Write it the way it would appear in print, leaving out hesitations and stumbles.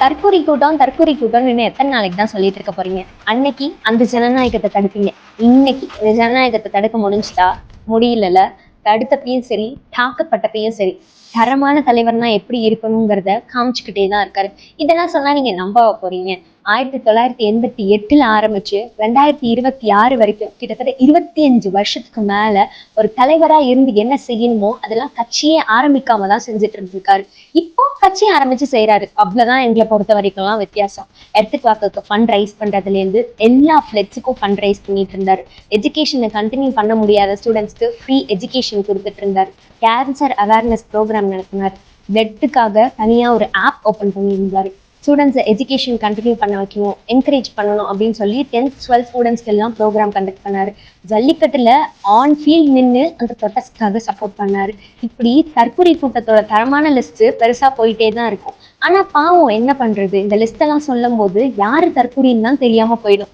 தற்கூரி கூட்டம்னு இன்னும் எத்தனை நாளைக்கு தான் சொல்லிட்டு இருக்க போறீங்க? அன்னைக்கு அந்த ஜனநாயகத்தை தடுப்பீங்க, இன்னைக்கு இந்த ஜனநாயகத்தை தடுக்க முடிஞ்சுதா? முடியலல்ல. தடுத்தப்பையும் சரி, தாக்கப்பட்டப்பையும் சரி, தரமான தலைவர்னா எப்படி இருக்கணுங்கிறத காமிச்சுக்கிட்டே தான் இருக்காரு. இதெல்லாம் சொன்னா நீங்க நம்ப போறீங்க? 1988 ஆரம்பிச்சு 2026 வரைக்கும் கிட்டத்தட்ட 25 வருஷத்துக்கு மேல ஒரு தலைவரா இருந்து என்ன செய்யணுமோ அதெல்லாம் கட்சியே ஆரம்பிக்காம தான் செஞ்சுட்டு இருந்திருக்காரு. இப்போ கட்சி ஆரம்பிச்சு செய்யறாரு, அவ்வளவுதான். எங்களை பொறுத்த வரைக்கும் எல்லாம் வித்தியாசம். எர்த்துக்கு வாக்குக்கு ஃபண்ட் ரைஸ் பண்றதுல இருந்து எல்லா ஃபிளெக்ஸுக்கும் ஃபண்ட் ரைஸ் பண்ணிட்டு இருந்தாரு. எஜுகேஷனை கண்டினியூ பண்ண முடியாத ஸ்டூடெண்ட்ஸ்க்கு ஃப்ரீ எஜுகேஷன் கொடுத்துட்டு இருந்தாரு. கேன்சர் அவேர்னஸ் ப்ரோக்ராம் நடத்தினார். பிளட்டுக்காக தனியா ஒரு ஆப் ஓபன் பண்ணியிருந்தாரு. ஸ்டூடெண்ட்ஸை எஜுகேஷன் கண்டினியூ பண்ண வைக்கணும், என்கரேஜ் பண்ணணும் அப்படின்னு சொல்லி 10th 12th ஸ்டூடெண்ட்ஸ்க்கு எல்லாம் ப்ரோக்ராம் கண்டக்ட் பண்ணாரு. ஜல்லிக்கட்டுல ஆன் ஃபீல்ட் நின்று அந்த ப்ரொட்டஸ்ட்காக சப்போர்ட் பண்ணாரு. இப்படி தற்கொலை கூட்டத்தோட தரமான லிஸ்ட் பெருசா போயிட்டே தான் இருக்கும். ஆனா பாவம், என்ன பண்றது? இந்த லிஸ்ட் எல்லாம் சொல்லும் போது யாரு தற்கொலைன்னு தான் தெரியாம போயிடும்.